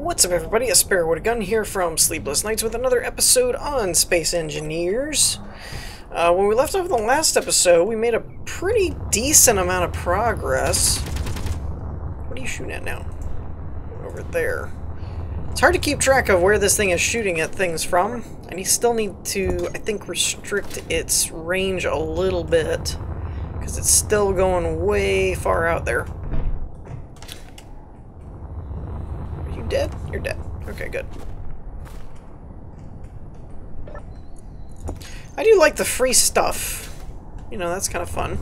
What's up, everybody? A Sparrow with a Gun here from Sleepless Nights with another episode on Space Engineers. When we left off in the last episode, we made a pretty decent amount of progress. What are you shooting at now? Over there. It's hard to keep track of where this thing is shooting at things from, and you still need to, I think, restrict its range a little bit, because it's still going way far out there. Dead? You're dead. Okay, good. I do like the free stuff. You know, that's kind of fun.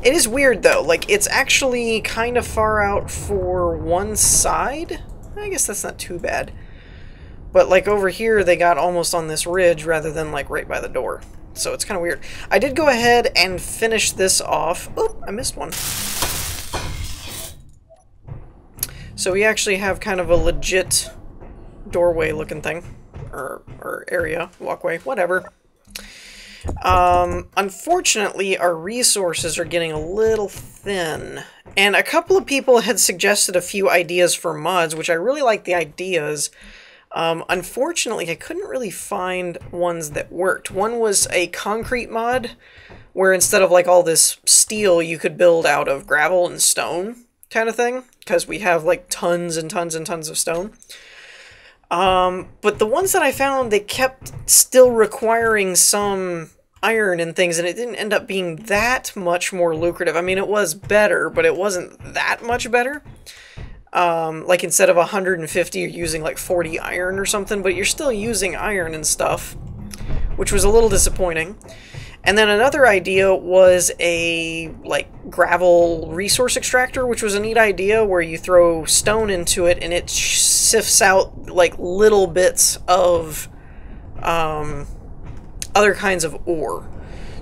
It is weird, though. Like, it's actually kind of far out for one side. I guess that's not too bad. But, like, over here, they got almost on this ridge rather than, like, right by the door. So it's kind of weird. I did go ahead and finish this off. Oh, I missed one. So we actually have kind of a legit doorway looking thing, or area, walkway, whatever. Unfortunately, our resources are getting a little thin, and a couple of people had suggested a few ideas for mods, which I really like the ideas. Unfortunately, I couldn't really find ones that worked. One was a concrete mod, where instead of like all this steel, you could build out of gravel and stone kind of thing, because we have like tons and tons and tons of stone. But the ones that I found, they kept still requiring some iron and things, and it didn't end up being that much more lucrative. I mean, it was better, but it wasn't that much better. Like instead of 150, you're using like 40 iron or something, but you're still using iron and stuff, which was a little disappointing. And then another idea was a, like, gravel resource extractor, which was a neat idea where you throw stone into it and it sifts out, like, little bits of other kinds of ore.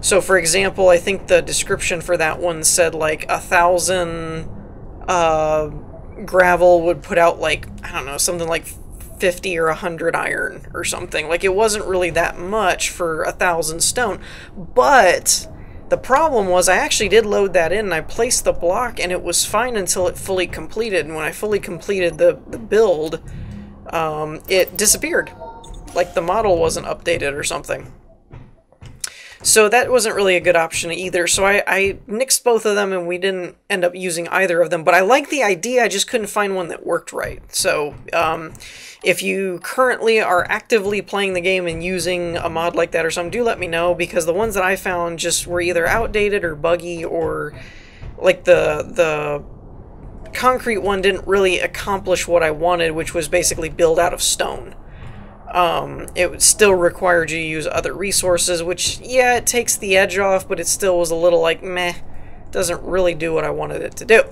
So, for example, I think the description for that one said, like, 1,000 gravel would put out, like, I don't know, something like 50 or 100 iron or something. Like, it wasn't really that much for 1,000 stone. But the problem was I actually did load that in and I placed the block and it was fine until it fully completed. And when I fully completed the build, it disappeared. Like the model wasn't updated or something. So that wasn't really a good option either. So I nixed both of them and we didn't end up using either of them. But I like the idea, I just couldn't find one that worked right. So if you currently are actively playing the game and using a mod like that or something, do let me know, because the ones that I found just were either outdated or buggy, or like the concrete one didn't really accomplish what I wanted, which was basically build out of stone. It still required you to use other resources, which, yeah, it takes the edge off, but it still was a little like, meh, doesn't really do what I wanted it to do.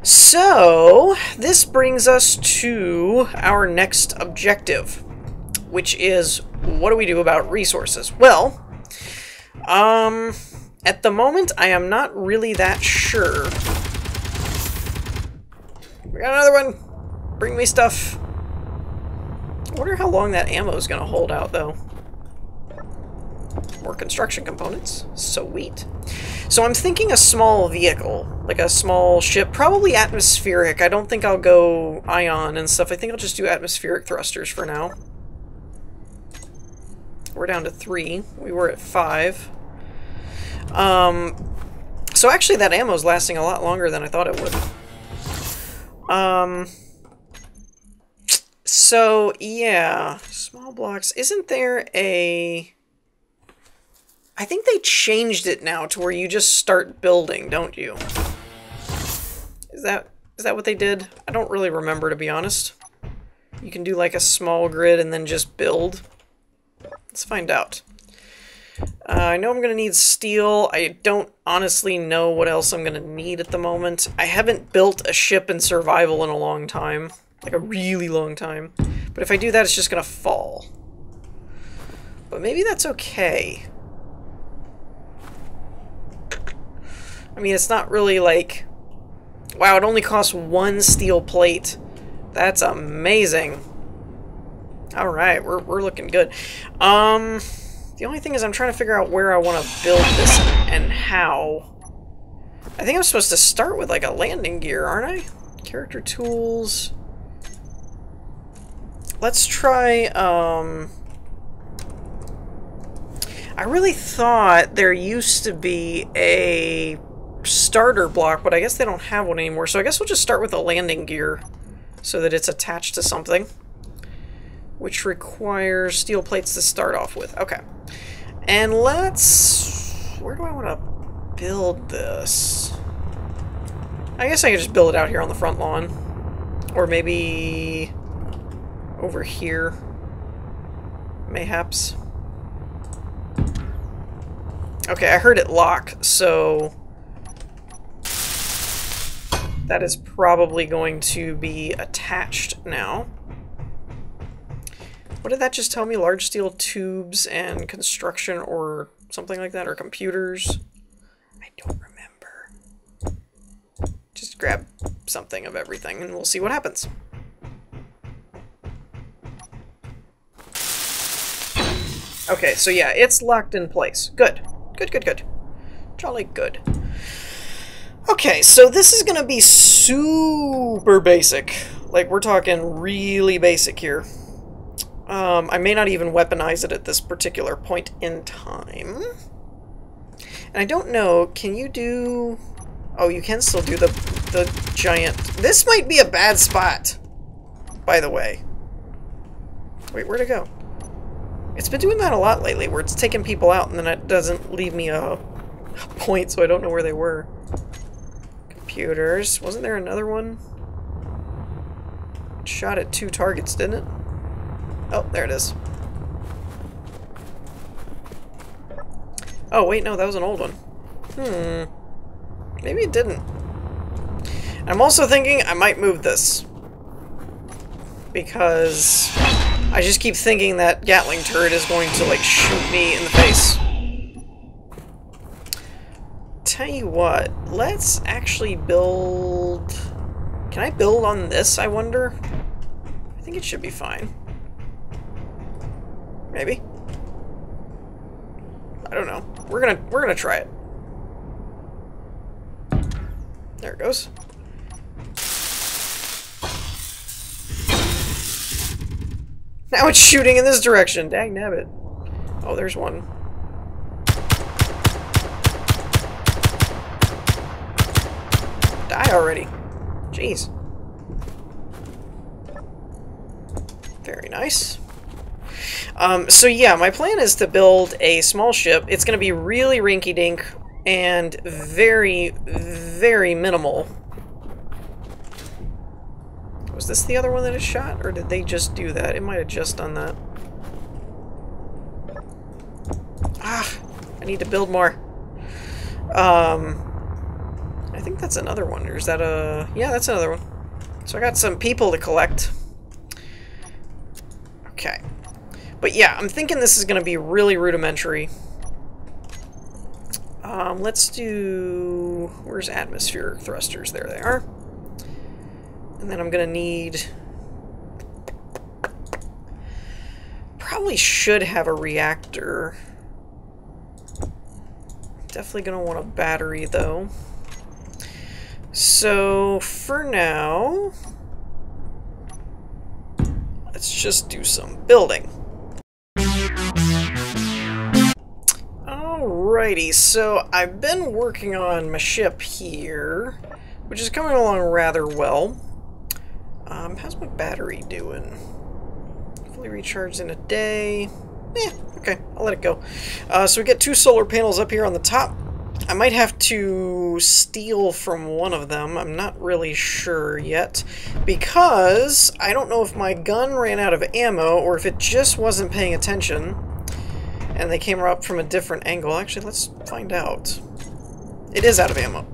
So, this brings us to our next objective, which is, what do we do about resources? Well, at the moment, I am not really that sure. We got another one! Bring me stuff! I wonder how long that ammo is going to hold out, though. More construction components. Sweet. So I'm thinking a small vehicle, like a small ship, probably atmospheric. I don't think I'll go ion and stuff. I think I'll just do atmospheric thrusters for now. We're down to 3. We were at 5. So actually that ammo's lasting a lot longer than I thought it would. So, yeah, small blocks. Isn't there a... I think they changed it now to where you just start building, don't you? Is that what they did? I don't really remember, to be honest. You can do like a small grid and then just build. Let's find out. I know I'm going to need steel. I don't honestly know what else I'm going to need at the moment. I haven't built a ship in survival in a long time. Like a really long time. But if I do that, it's just going to fall. But maybe that's okay. I mean, it's not really like... Wow, it only costs 1 steel plate. That's amazing. Alright, we're looking good. The only thing is I'm trying to figure out where I want to build this and how. I think I'm supposed to start with like a landing gear, aren't I? Character tools. Let's try, I really thought there used to be a starter block, but I guess they don't have one anymore, so I guess we'll just start with a landing gear so that it's attached to something, which requires steel plates to start off with. Okay. And let's... where do I want to build this? I guess I could just build it out here on the front lawn. Or maybe over here. Mayhaps. Okay, I heard it lock, so that is probably going to be attached now. What did that just tell me? Large steel tubes and construction or something like that, or computers? I don't remember. Just grab something of everything and we'll see what happens. Okay, so yeah, it's locked in place. Good. Good, good, good. Jolly good. Okay, so this is gonna be super basic. Like, we're talking really basic here. I may not even weaponize it at this particular point in time. And I don't know, can you do... oh, you can still do the giant... this might be a bad spot, by the way. Wait, where'd it go? It's been doing that a lot lately, where it's taking people out and then it doesn't leave me a point, so I don't know where they were. Computers. Wasn't there another one? It shot at 2 targets, didn't it? Oh, there it is. Oh, wait, no, that was an old one. Maybe it didn't. I'm also thinking I might move this. Because I just keep thinking that Gatling turret is going to, like, shoot me in the face. Tell you what, let's actually build... can I build on this, I wonder? I think it should be fine. Maybe. I don't know. We're gonna try it. There it goes. Now it's shooting in this direction. Dang nabbit. Oh, there's one. Die already. Jeez. Very nice. So yeah, my plan is to build a small ship. It's going to be really rinky-dink and very, very minimal. Was this the other one that it shot, or did they just do that? It might have just done that. Ah, I need to build more. I think that's another one, or is that a... yeah, that's another one. So I got some people to collect. Okay. But yeah, I'm thinking this is going to be really rudimentary. Let's do... where's atmospheric thrusters? There they are. And then I'm going to need... probably should have a reactor. Definitely going to want a battery, though. So, for now... let's just do some building. Alrighty, so I've been working on my ship here, which is coming along rather well. How's my battery doing? Fully recharged in a day. Okay, I'll let it go. So we get 2 solar panels up here on the top. I might have to steal from one of them. I'm not really sure yet, because I don't know if my gun ran out of ammo or if it just wasn't paying attention and they came up from a different angle. Actually, let's find out. It is out of ammo.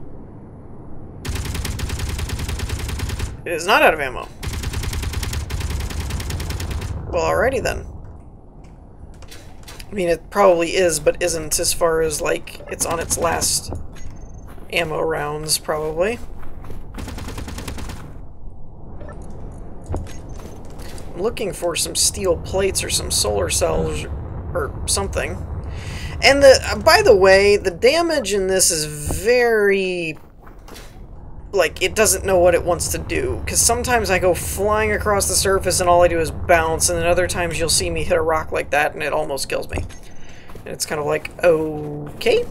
It is not out of ammo. Well, alrighty then. I mean, it probably is, but isn't, as far as, like, it's on its last ammo rounds, probably. I'm looking for some steel plates or some solar cells or something. And by the way, the damage in this is very like, it doesn't know what it wants to do. Because sometimes I go flying across the surface and all I do is bounce, and then other times you'll see me hit a rock like that and it almost kills me. And it's kind of like, okay.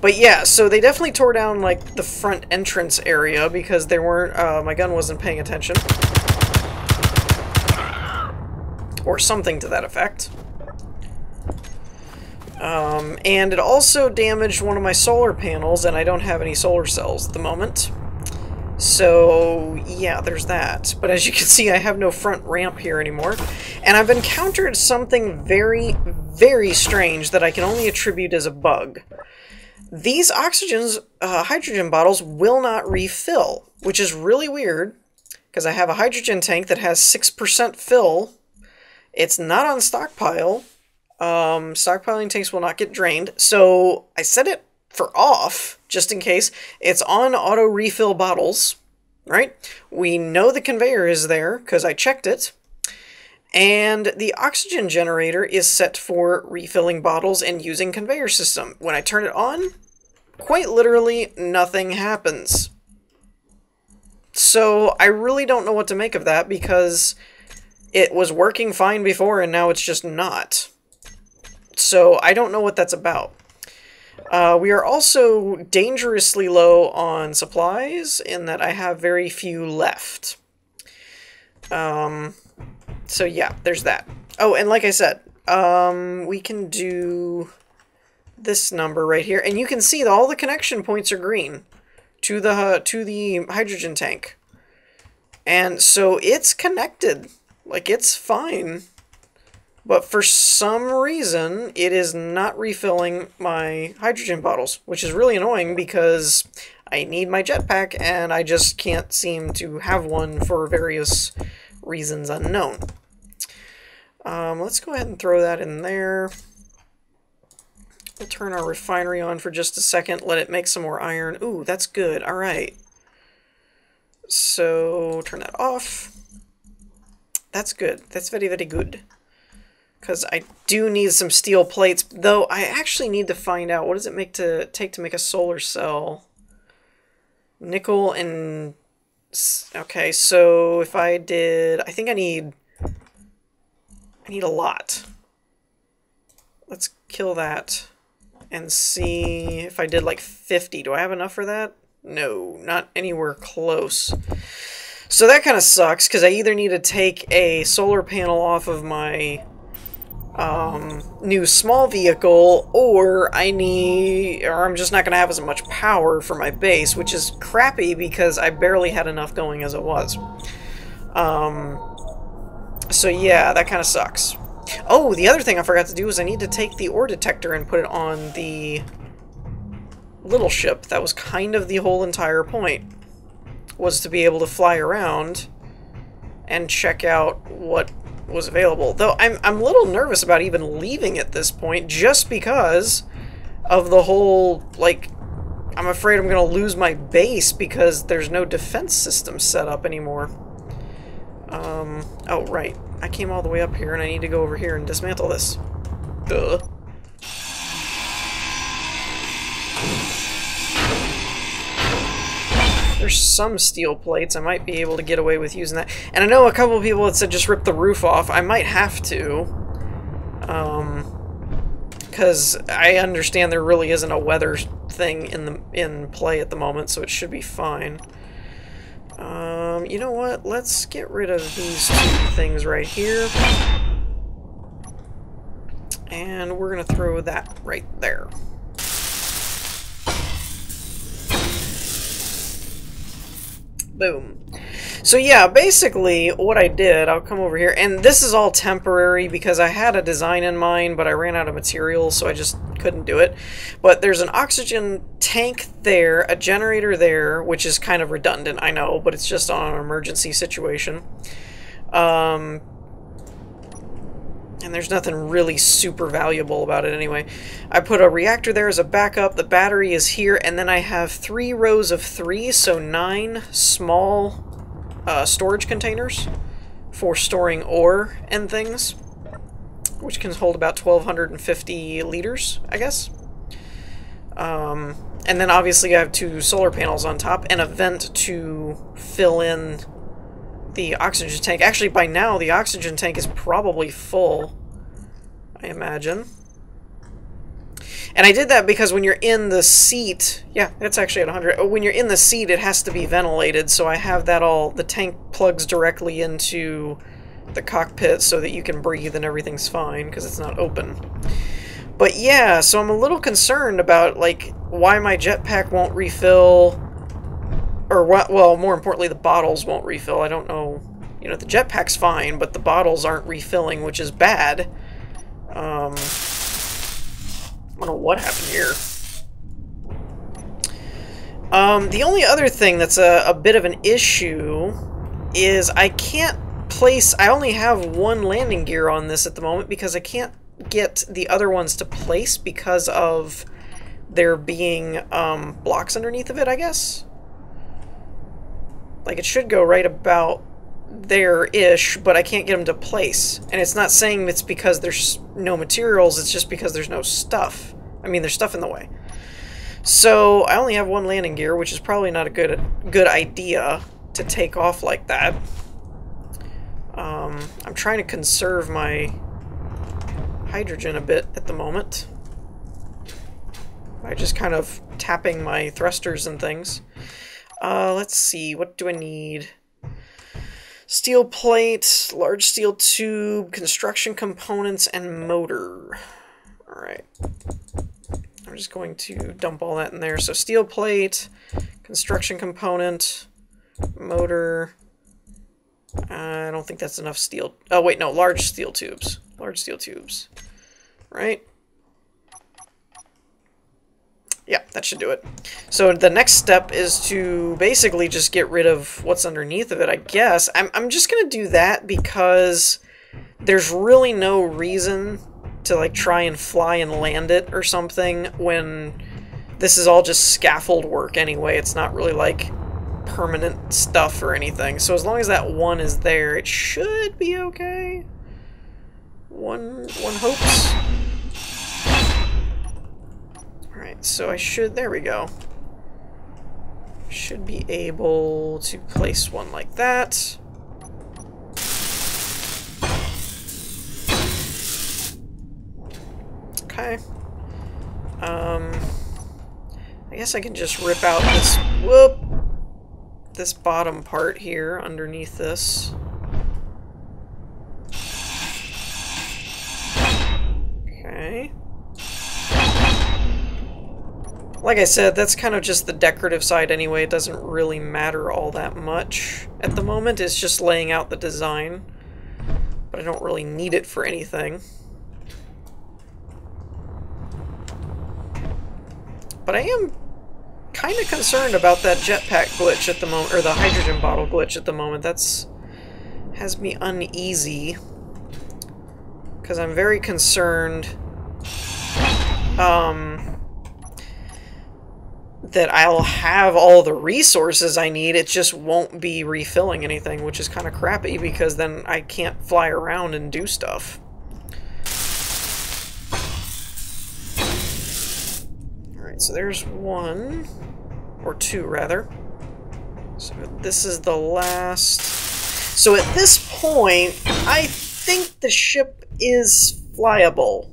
But yeah, so they definitely tore down, like, the front entrance area because they weren't, my gun wasn't paying attention. Or something to that effect. And it also damaged one of my solar panels, and I don't have any solar cells at the moment. So, yeah, there's that. But as you can see, I have no front ramp here anymore. And I've encountered something very, very strange that I can only attribute as a bug. These hydrogen bottles will not refill, which is really weird, because I have a hydrogen tank that has 6% fill. It's not on stockpile. Stockpiling tanks will not get drained, so I set it for off, just in case. It's on auto refill bottles, right? We know the conveyor is there, because I checked it. And the oxygen generator is set for refilling bottles and using conveyor system. When I turn it on, quite literally, nothing happens. So I really don't know what to make of that, because it was working fine before, and now it's just not. So I don't know what that's about. We are also dangerously low on supplies, in that I have very few left. So yeah, there's that. Oh, and like I said, we can do this number right here, and you can see that all the connection points are green to the hydrogen tank. And so it's connected. Like, it's fine. But for some reason, it is not refilling my hydrogen bottles, which is really annoying because I need my jetpack and I just can't seem to have one for various reasons unknown. Let's go ahead and throw that in there. We'll turn our refinery on for just a second, let it make some more iron. Ooh, that's good. All right. So, turn that off. That's good. That's very, very good. Because I do need some steel plates, though I actually need to find out what does it take to make a solar cell. Nickel and... Okay, so if I did... I think I need a lot. Let's kill that and see if I did like 50. Do I have enough for that? No, not anywhere close. So that kind of sucks, because I either need to take a solar panel off of my new small vehicle, or I'm just not going to have as much power for my base, which is crappy because I barely had enough going as it was. So yeah, that kind of sucks. Oh, the other thing I forgot to do is I need to take the ore detector and put it on the little ship. That was kind of the whole entire point, was to be able to fly around and check out what was available. Though I'm a little nervous about even leaving at this point, just because of the whole, like, I'm afraid I'm going to lose my base because there's no defense system set up anymore. Oh, right. I came all the way up here and I need to go over here and dismantle this. Duh. There's some steel plates. I might be able to get away with using that. And I know a couple of people had said just rip the roof off. I might have to. Because I understand there really isn't a weather thing in play at the moment, so it should be fine. You know what? Let's get rid of these two things right here. And we're going to throw that right there. Boom. So yeah, basically what I did, I'll come over here, and this is all temporary because I had a design in mind, but I ran out of materials, so I just couldn't do it. But there's an oxygen tank there, a generator there, which is kind of redundant, I know, but it's just on an emergency situation. And there's nothing really super valuable about it anyway. I put a reactor there as a backup, the battery is here, and then I have 3 rows of 3, so 9 small storage containers for storing ore and things, which can hold about 1,250 liters, I guess. And then obviously I have 2 solar panels on top and a vent to fill in the oxygen tank. Actually, by now the oxygen tank is probably full, I imagine. And I did that because when you're in the seat, yeah, it's actually at 100. When you're in the seat, it has to be ventilated, so I have that all, the tank plugs directly into the cockpit so that you can breathe and everything's fine because it's not open. But yeah, so I'm a little concerned about, like, why my jetpack won't refill, or what, well, more importantly, the bottles won't refill. I don't know, you know, the jetpack's fine, but the bottles aren't refilling, which is bad. I don't know what happened here. The only other thing that's a bit of an issue is I can't place... I only have 1 landing gear on this at the moment because I can't get the other ones to place because of there being blocks underneath of it, I guess. Like, it should go right about there-ish, but I can't get them to place. And it's not saying it's because there's no materials, it's just because there's no stuff. I mean, there's stuff in the way. So, I only have 1 landing gear, which is probably not a good idea to take off like that. I'm trying to conserve my hydrogen a bit at the moment by just kind of tapping my thrusters and things. Let's see, what do I need? Steel plate, large steel tube, construction components, and motor. Alright. I'm just going to dump all that in there. So steel plate, construction component, motor. I don't think that's enough steel. Oh, wait, no, large steel tubes. Large steel tubes. Right? Yeah, that should do it. So the next step is to basically just get rid of what's underneath of it, I guess. I'm just going to do that because there's really no reason to, like, try and fly and land it or something when this is all just scaffold work anyway. It's not really, like, permanent stuff or anything. So as long as that 1 is there, it should be okay. One hopes. Alright, so I should, there we go. Should be able to place 1 like that. Okay. I guess I can just rip out this bottom part here underneath this. Okay. Like I said, that's kind of just the decorative side anyway. It doesn't really matter all that much at the moment. It's just laying out the design. But I don't really need it for anything. But I am kind of concerned about that jetpack glitch at the moment, or the hydrogen bottle glitch at the moment. That's has me uneasy. Because I'm very concerned that I'll have all the resources I need, it just won't be refilling anything, which is kind of crappy because then I can't fly around and do stuff. Alright, so there's 1, or 2 rather. So this is the last. So at this point, I think the ship is flyable.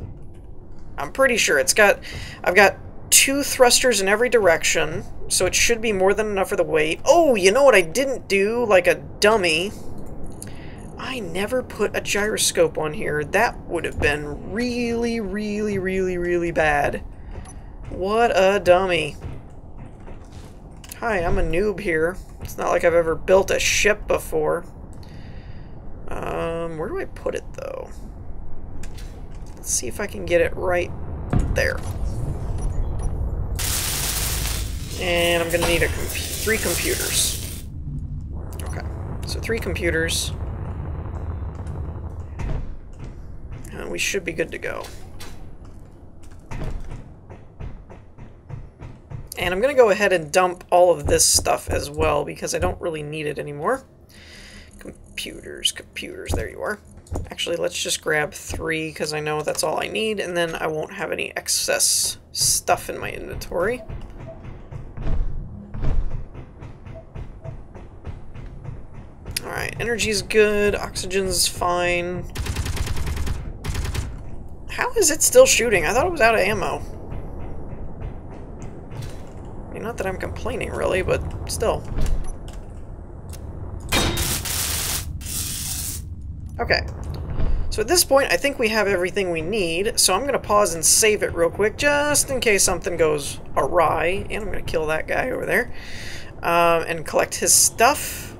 I'm pretty sure it's got, I've got 2 thrusters in every direction, so it should be more than enough for the weight. Oh, you know what I didn't do, like a dummy? I never put a gyroscope on here. That would have been really, really, really, really bad. What a dummy. Hi, I'm a noob here. It's not like I've ever built a ship before. Where do I put it, though? Let's see if I can get it right there. And I'm going to need 3 computers. Okay, so 3 computers. And we should be good to go. And I'm going to go ahead and dump all of this stuff as well, because I don't really need it anymore. Computers, there you are. Actually, let's just grab 3, because I know that's all I need, and then I won't have any excess stuff in my inventory. Alright, energy's good, oxygen's fine. How is it still shooting? I thought it was out of ammo. I mean, not that I'm complaining, really, but still. Okay. So at this point, I think we have everything we need, so I'm going to pause and save it real quick, just in case something goes awry. And I'm going to kill that guy over there. And collect his stuff.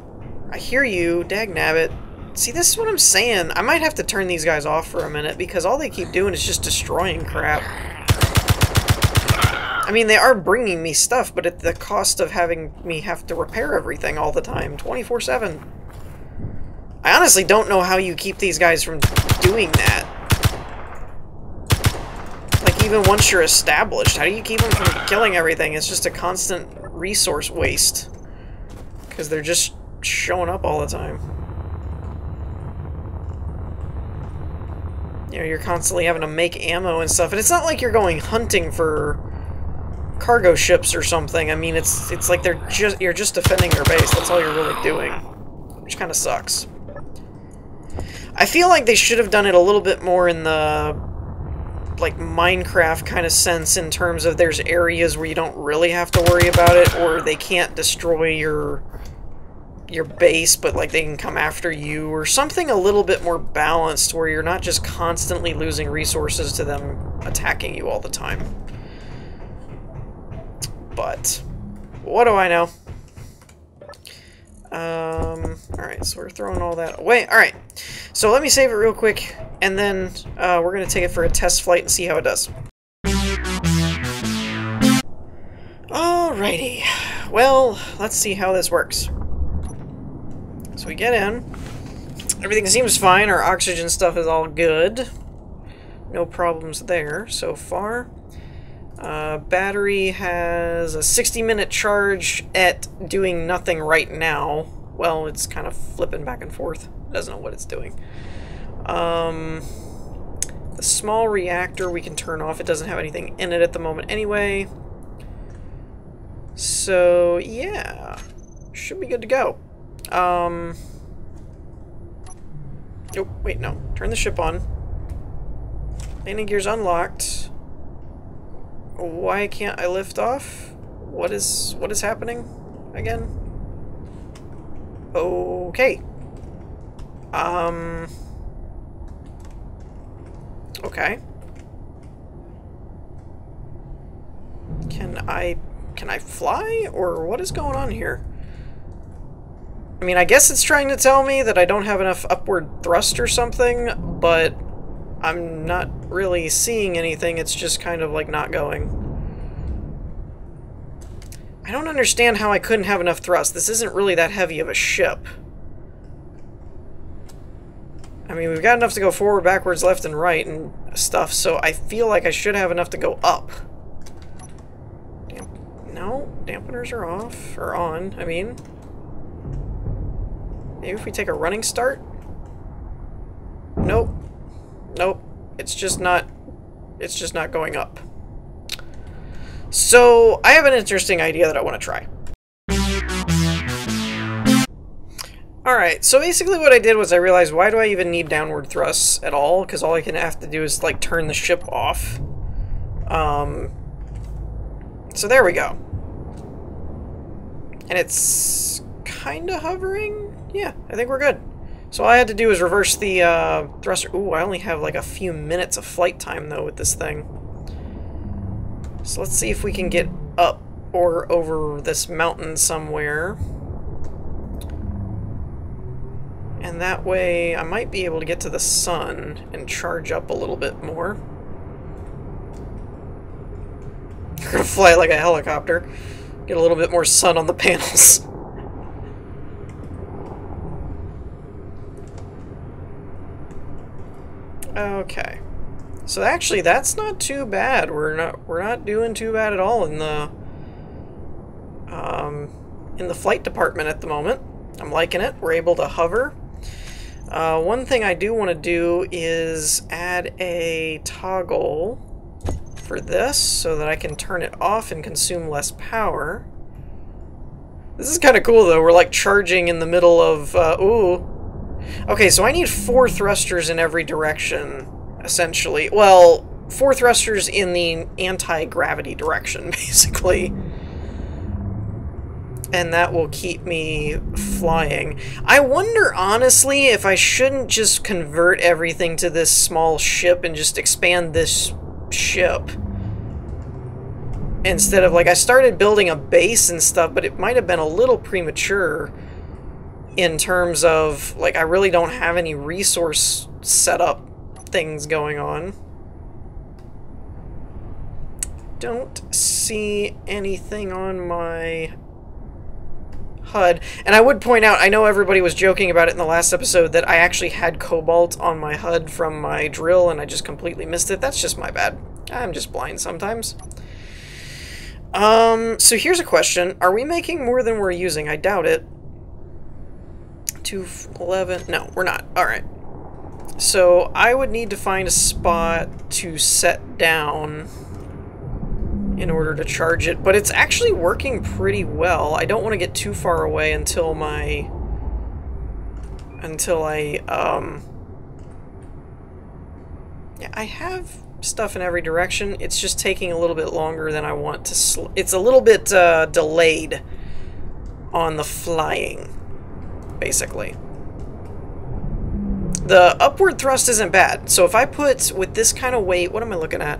I hear you, dagnabbit. See, this is what I'm saying. I might have to turn these guys off for a minute, because all they keep doing is just destroying crap. I mean, they are bringing me stuff, but at the cost of having me have to repair everything all the time, 24/7. I honestly don't know how you keep these guys from doing that. Like, even once you're established, how do you keep them from killing everything? It's just a constant resource waste. Because they're just showing up all the time. You know, you're constantly having to make ammo and stuff, and it's not like you're going hunting for cargo ships or something. I mean, it's like you're just defending your base. That's all you're really doing, which kind of sucks. I feel like they should have done it a little bit more in the, like, Minecraft kind of sense, in terms of there's areas where you don't really have to worry about it, or they can't destroy your base, but, like, they can come after you, or something a little bit more balanced, where you're not just constantly losing resources to them attacking you all the time. But what do I know? Alright, so we're throwing all that away. Alright, so let me save it real quick, and then we're going to take it for a test flight and see how it does. Alrighty, well, let's see how this works. So we get in, everything seems fine, our oxygen stuff is all good. No problems there so far. Battery has a 60-minute charge at doing nothing right now. Well, it's kind of flipping back and forth. It doesn't know what it's doing. The small reactor we can turn off. It doesn't have anything in it at the moment anyway. So, yeah. Should be good to go. Oh, wait, no. Turn the ship on. Landing gear's unlocked. Why can't I lift off? What is happening again? Okay. Okay. Can I fly, or what is going on here? I mean, I guess it's trying to tell me that I don't have enough upward thrust or something, but I'm not really seeing anything. It's just kind of like not going. I don't understand how I couldn't have enough thrust. This isn't really that heavy of a ship. I mean, we've got enough to go forward, backwards, left, and right and stuff, so I feel like I should have enough to go up. No, dampeners are off, or on, I mean. Maybe if we take a running start? Nope. Nope. It's just not going up. So, I have an interesting idea that I want to try. Alright, so basically what I did was I realized, why do I even need downward thrusts at all? Because all I can have to do is, like, turn the ship off. So there we go. And it's kinda hovering? Yeah, I think we're good. So all I had to do is reverse the thruster. Ooh, I only have like a few minutes of flight time though with this thing. So let's see if we can get up or over this mountain somewhere. And that way I might be able to get to the sun and charge up a little bit more. We're gonna fly like a helicopter. Get a little bit more sun on the panels. Okay. So actually that's not too bad. We're not doing too bad at all in the flight department at the moment. I'm liking it. We're able to hover. One thing I do want to do is add a toggle for this so that I can turn it off and consume less power. This is kind of cool, though. We're, like, charging in the middle of, ooh. Okay, so I need 4 thrusters in every direction, essentially. Well, 4 thrusters in the anti-gravity direction, basically. And that will keep me flying. I wonder, honestly, if I shouldn't just convert everything to this small ship and just expand this ship. Instead of, like, I started building a base and stuff, but it might have been a little premature in terms of, like, I really don't have any resource setup things going on. Don't see anything on my HUD. And I would point out, I know everybody was joking about it in the last episode, that I actually had cobalt on my HUD from my drill and I just completely missed it. That's just my bad. I'm just blind sometimes. So here's a question. Are we making more than we're using? I doubt it. 211. No, we're not. Alright. So I would need to find a spot to set down in order to charge it, but it's actually working pretty well. I don't want to get too far away until I yeah, I have stuff in every direction. It's just taking a little bit longer than I want to. It's a little bit delayed on the flying, basically. The upward thrust isn't bad. So if I put, with this kind of weight, what am I looking at?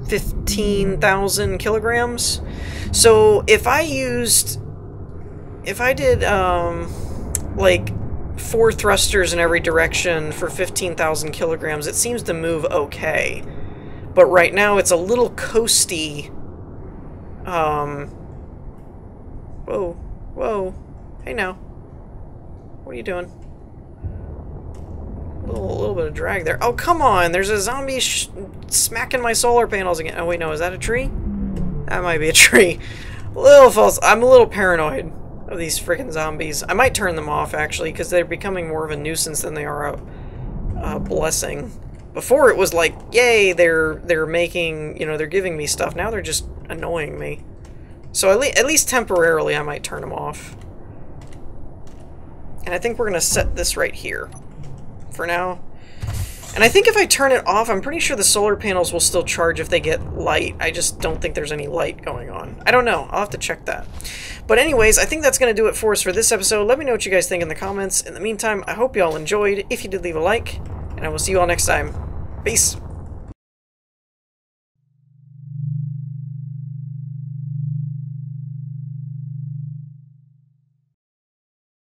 15,000 kilograms. So if I did like 4 thrusters in every direction for 15,000 kilograms, it seems to move okay. But right now it's a little coasty. Whoa, whoa, hey now, what are you doing? A little bit of drag there. Oh, come on! There's a zombie smacking my solar panels again. Oh, wait, no. Is that a tree? That might be a tree. A little false. I'm a little paranoid of these freaking zombies. I might turn them off, actually, because they're becoming more of a nuisance than they are a blessing. Before, it was like, yay, they're making, you know, they're giving me stuff. Now they're just annoying me. So at least temporarily, I might turn them off. And I think we're going to set this right here for now. And I think if I turn it off, I'm pretty sure the solar panels will still charge if they get light. I just don't think there's any light going on. I don't know. I'll have to check that. But anyways, I think that's going to do it for us for this episode. Let me know what you guys think in the comments. In the meantime, I hope you all enjoyed. If you did, leave a like. And I will see you all next time. Peace.